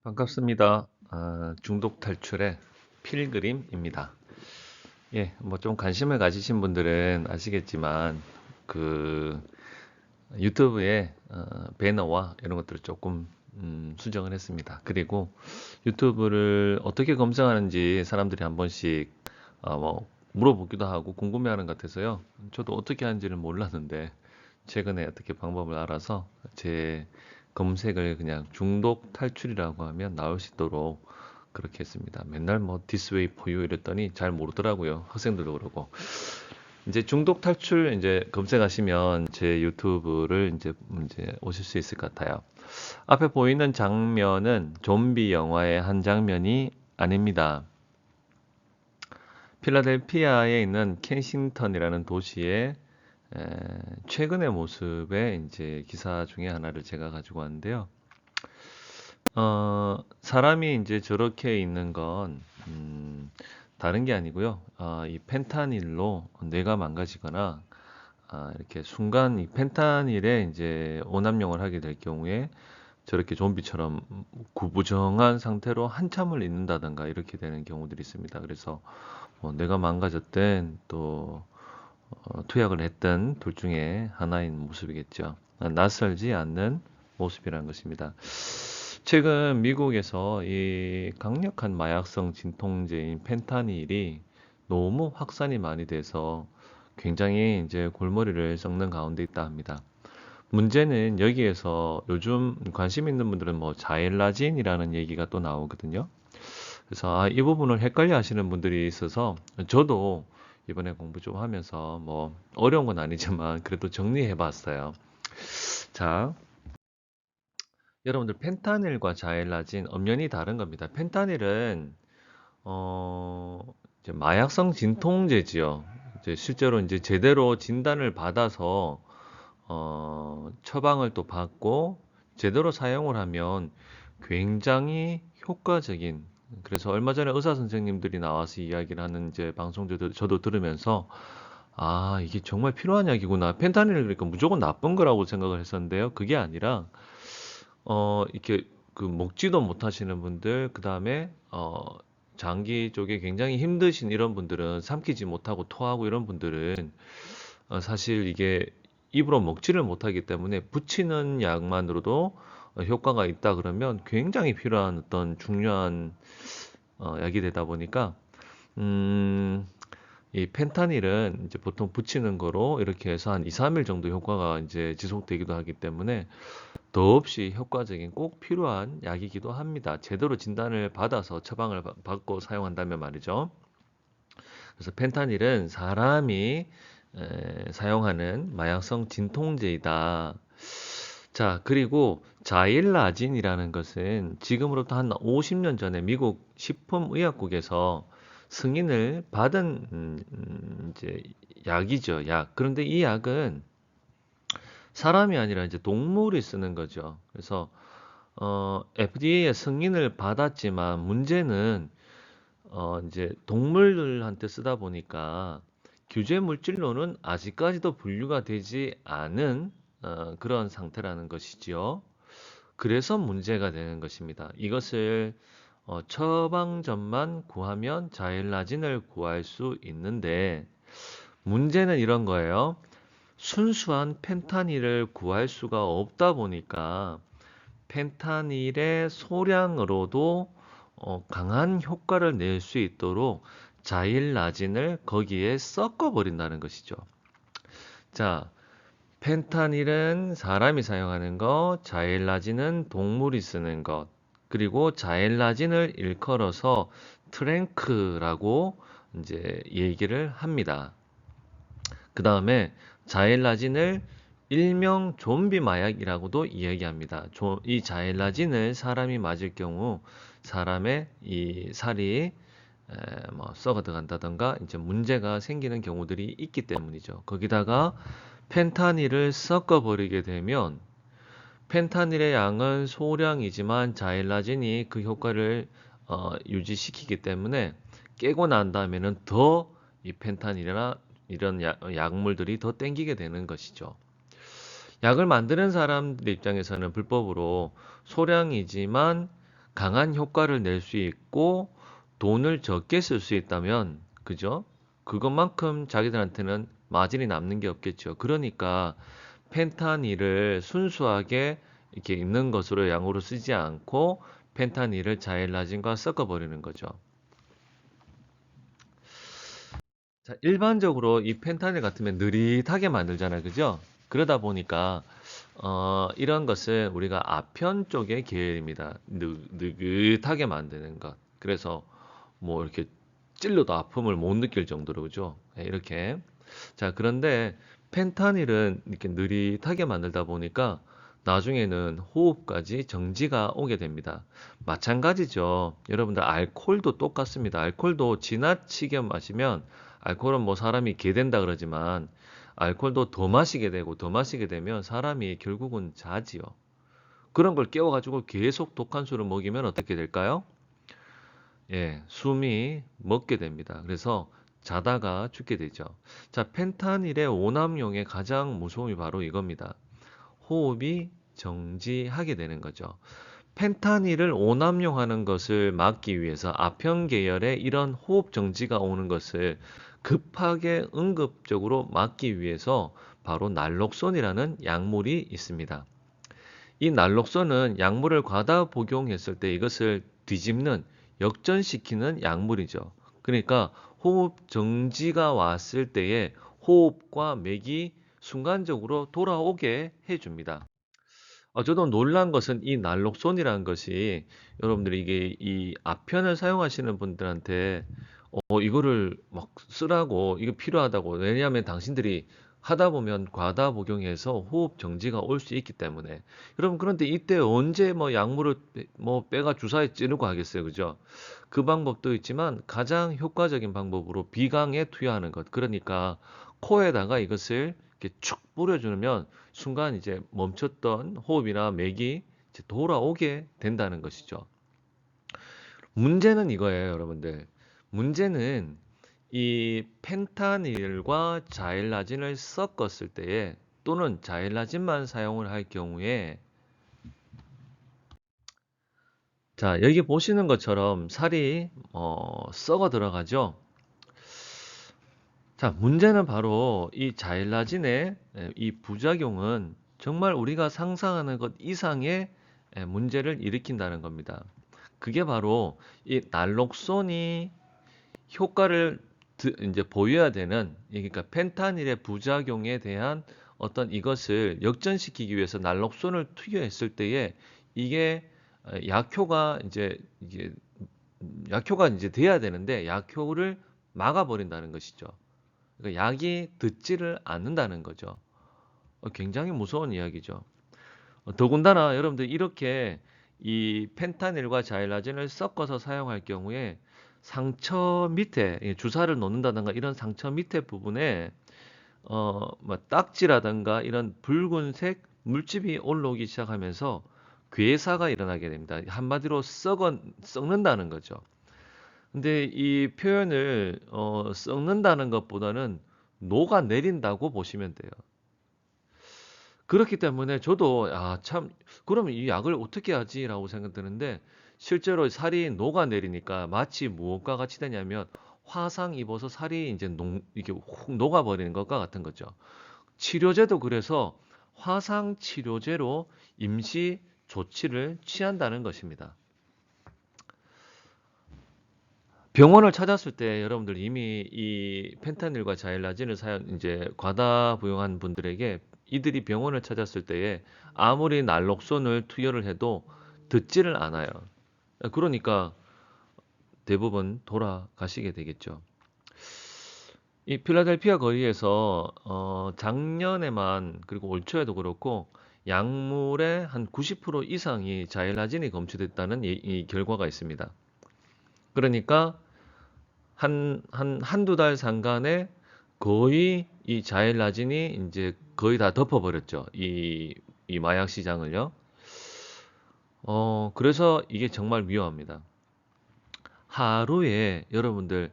반갑습니다. 중독 탈출의 필그림입니다. 예, 뭐 좀 관심을 가지신 분들은 아시겠지만 그 유튜브에 배너와 이런 것들을 조금 수정을 했습니다. 그리고 유튜브를 어떻게 검색하는지 사람들이 한 번씩 뭐 물어보기도 하고 궁금해하는 것 같아서요. 저도 어떻게 하는지를 몰랐는데 최근에 어떻게 방법을 알아서 제 검색을 그냥 중독 탈출이라고 하면 나올 수 있도록 그렇게 했습니다. 맨날 뭐 This way for you 이랬더니 잘 모르더라고요. 학생들도 그러고. 이제 중독 탈출 이제 검색하시면 제 유튜브를 이제 오실 수 있을 것 같아요. 앞에 보이는 장면은 좀비 영화의 한 장면이 아닙니다. 필라델피아에 있는 켄싱턴이라는 도시의 에, 최근의 모습의 이제 기사 중에 하나를 제가 가지고 왔는데요. 사람이 이제 저렇게 있는 건 다른 게 아니고요. 이 펜타닐로 뇌가 망가지거나 이렇게 순간 이 펜타닐에 이제 오남용을 하게 될 경우에 저렇게 좀비처럼 구부정한 상태로 한참을 있는다든가 이렇게 되는 경우들이 있습니다. 그래서 뭐 뇌가 망가졌든 또 투약을 했던 둘 중에 하나인 모습이겠죠. 낯설지 않는 모습이라는 것입니다. 최근 미국에서 이 강력한 마약성 진통제인 펜타닐이 너무 확산이 많이 돼서 굉장히 이제 골머리를 썩는 가운데 있다 합니다. 문제는 여기에서 요즘 관심 있는 분들은 뭐 자일라진이라는 얘기가 또 나오거든요. 그래서 이 부분을 헷갈려 하시는 분들이 있어서 저도 이번에 공부 좀 하면서 뭐 어려운 건 아니지만 그래도 정리해 봤어요. 자, 여러분들 펜타닐과 자일라진 엄연히 다른 겁니다. 펜타닐은 어 이제 마약성 진통제지요. 이제 실제로 이제 제대로 진단을 받아서 처방을 또 받고 제대로 사용을 하면 굉장히 효과적인, 그래서 얼마 전에 의사 선생님들이 나와서 이야기를 하는 이제 방송 저도 들으면서 이게 정말 필요한 약이구나. 펜타닐을 그러니까 무조건 나쁜 거라고 생각을 했었는데요. 그게 아니라 이렇게 그 먹지도 못하시는 분들, 그다음에 장기 쪽에 굉장히 힘드신 이런 분들은 삼키지 못하고 토하고 이런 분들은 사실 이게 입으로 먹지를 못하기 때문에 붙이는 약만으로도 효과가 있다 그러면 굉장히 필요한 어떤 중요한 약이 되다 보니까 음, 이 펜타닐은 이제 보통 붙이는 거로 이렇게 해서 한 2, 3일 정도 효과가 이제 지속되기도 하기 때문에 더없이 효과적인 꼭 필요한 약이기도 합니다. 제대로 진단을 받아서 처방을 받고 사용한다면 말이죠. 그래서 펜타닐은 사람이 사용하는 마약성 진통제이다. 자, 그리고 자일라진이라는 것은 지금으로부터 한 50년 전에 미국 식품의약국에서 승인을 받은 이제 약이죠, 약. 그런데 이 약은 사람이 아니라 이제 동물이 쓰는 거죠. 그래서 FDA의 승인을 받았지만 문제는 이제 동물들한테 쓰다 보니까 규제 물질로는 아직까지도 분류가 되지 않은 그런 상태라는 것이지요. 그래서 문제가 되는 것입니다. 이것을 처방전만 구하면 자일라진을 구할 수 있는데 문제는 이런 거예요. 순수한 펜타닐을 구할 수가 없다 보니까 펜타닐의 소량으로도 강한 효과를 낼 수 있도록 자일라진을 거기에 섞어 버린다는 것이죠. 자, 펜타닐은 사람이 사용하는 것, 자일라진은 동물이 쓰는 것, 그리고 자일라진을 일컬어서 트랭크라고 이제 얘기를 합니다. 그 다음에 자일라진을 일명 좀비 마약이라고도 이야기합니다. 이 자일라진을 사람이 맞을 경우 사람의 이 살이 뭐 썩어 들어간다던가 이제 문제가 생기는 경우들이 있기 때문이죠. 거기다가 펜타닐을 섞어 버리게 되면 펜타닐의 양은 소량이지만 자일라진이 그 효과를 유지시키기 때문에 깨고 난 다음에는 더 이 펜타닐이나 이런 약물들이 더 땡기게 되는 것이죠. 약을 만드는 사람들 입장에서는 불법으로 소량이지만 강한 효과를 낼 수 있고 돈을 적게 쓸 수 있다면, 그죠? 그것만큼 자기들한테는 마진이 남는 게 없겠죠. 그러니까 펜타닐을 순수하게 이렇게 있는 것으로 양으로 쓰지 않고 펜타닐을 자일라진과 섞어버리는 거죠. 자, 일반적으로 이 펜타닐 같으면 느릿하게 만들잖아요. 그죠? 그러다 보니까 이런 것은 우리가 아편 쪽의 계열입니다. 느긋하게 만드는 것. 그래서 뭐 이렇게 찔러도 아픔을 못 느낄 정도로, 그죠? 네, 이렇게. 자, 그런데 펜타닐은 이렇게 느릿하게 만들다 보니까 나중에는 호흡까지 정지가 오게 됩니다. 마찬가지죠. 여러분들 알코올도 똑같습니다. 알코올도 지나치게 마시면, 알코올은 뭐 사람이 개 된다 그러지만 알코올도 더 마시게 되고 더 마시게 되면 사람이 결국은 자지요. 그런 걸 깨워가지고 계속 독한 술을 먹이면 어떻게 될까요? 예, 숨이 멎게 됩니다. 그래서 자다가 죽게 되죠. 자, 펜타닐의 오남용의 가장 무서움이 바로 이겁니다. 호흡이 정지하게 되는 거죠. 펜타닐을 오남용하는 것을 막기 위해서 아편 계열의 이런 호흡 정지가 오는 것을 급하게 응급적으로 막기 위해서 바로 날록손이라는 약물이 있습니다. 이 날록손은 약물을 과다 복용했을 때 이것을 뒤집는, 역전시키는 약물이죠. 그러니까 호흡 정지가 왔을 때에 호흡과 맥이 순간적으로 돌아오게 해줍니다. 저도 놀란 것은 이 날록손이라는 것이, 여러분들이 이게 이 아편을 사용하시는 분들한테 이거를 막 쓰라고, 이거 필요하다고, 왜냐하면 당신들이 하다 보면 과다 복용해서 호흡 정지가 올 수 있기 때문에. 여러분, 그런데 이때 언제 뭐 약물을 뭐 빼가 주사에 찌르고 하겠어요, 그죠? 그 방법도 있지만 가장 효과적인 방법으로 비강에 투여하는 것. 그러니까 코에다가 이것을 이렇게 축 뿌려주면 순간 이제 멈췄던 호흡이나 맥이 이제 돌아오게 된다는 것이죠. 문제는 이거예요, 여러분들. 문제는 이 펜타닐과 자일라진을 섞었을 때에, 또는 자일라진만 사용을 할 경우에, 자, 여기 보시는 것처럼 살이 썩어 들어가죠. 자, 문제는 바로 이 자일라진의 이 부작용은 정말 우리가 상상하는 것 이상의 문제를 일으킨다는 겁니다. 그게 바로 이 날록손이 효과를 이제 보여야 되는, 그러니까 펜타닐의 부작용에 대한 어떤 이것을 역전시키기 위해서 날록손을 투여했을 때에 이게 약효가 이제 약효가 이제 돼야 되는데 약효를 막아버린다는 것이죠. 그러니까 약이 듣지를 않는다는 거죠. 굉장히 무서운 이야기죠. 더군다나 여러분들 이렇게 이 펜타닐과 자일라진을 섞어서 사용할 경우에 상처 밑에 주사를 놓는다든가 이런 상처 밑에 부분에 뭐 딱지라든가 이런 붉은색 물집이 올라오기 시작하면서 괴사가 일어나게 됩니다. 한마디로 썩는다는 거죠. 근데 이 표현을 썩는다는 것보다는 녹아내린다고 보시면 돼요. 그렇기 때문에 저도 참, 그러면 이 약을 어떻게 하지라고 생각드는데, 실제로 살이 녹아내리니까 마치 무엇과 같이 되냐면 화상 입어서 살이 이제 이렇게 훅 녹아버리는 것과 같은 거죠. 치료제도 그래서 화상 치료제로 임시 조치를 취한다는 것입니다. 병원을 찾았을 때 여러분들 이미 이 펜타닐과 자일라진을 이제 과다 복용한 분들에게, 이들이 병원을 찾았을 때에 아무리 날록손을 투여를 해도 듣지를 않아요. 그러니까 대부분 돌아가시게 되겠죠. 이 필라델피아 거리에서 작년에만, 그리고 올 초에도 그렇고 약물의 한 90% 이상이 자일라진이 검출됐다는 이 결과가 있습니다. 그러니까 한두 달 상간에 거의 이 자일라진이 이제 거의 다 덮어버렸죠. 이 마약 시장을요. 그래서 이게 정말 위험합니다. 하루에 여러분들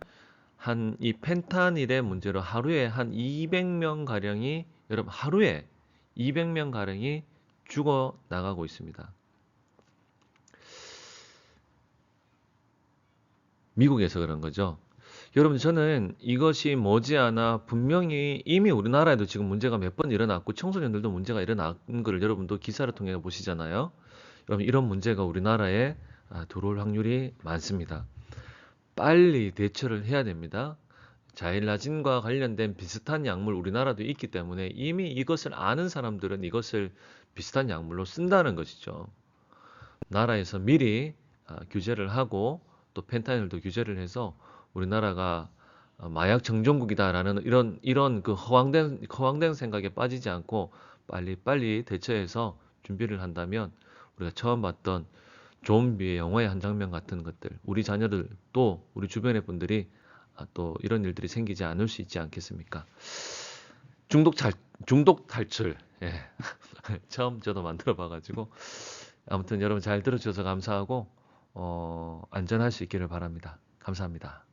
이 펜타닐의 문제로 하루에 한 200명 가량이, 여러분 하루에 200명 가량이 죽어 나가고 있습니다. 미국에서 그런 거죠. 여러분, 저는 이것이 머지않아 분명히 이미 우리나라에도 지금 문제가 몇 번 일어났고 청소년들도 문제가 일어난 거를 여러분도 기사를 통해 보시잖아요. 여러분, 이런 문제가 우리나라에 들어올 확률이 많습니다. 빨리 대처를 해야 됩니다. 자일라진과 관련된 비슷한 약물 우리나라도 있기 때문에 이미 이것을 아는 사람들은 이것을 비슷한 약물로 쓴다는 것이죠. 나라에서 미리 규제를 하고 또 펜타닐도 규제를 해서 우리나라가 마약 정전국이다라는 이런 그 허황된 생각에 빠지지 않고 빨리 대처해서 준비를 한다면 우리가 처음 봤던 좀비의 영화의 한 장면 같은 것들, 우리 자녀들 또 우리 주변의 분들이 또 이런 일들이 생기지 않을 수 있지 않겠습니까? 중독 탈출. 예. 처음 저도 만들어 봐가지고 아무튼 여러분 잘 들어주셔서 감사하고 안전할 수 있기를 바랍니다. 감사합니다.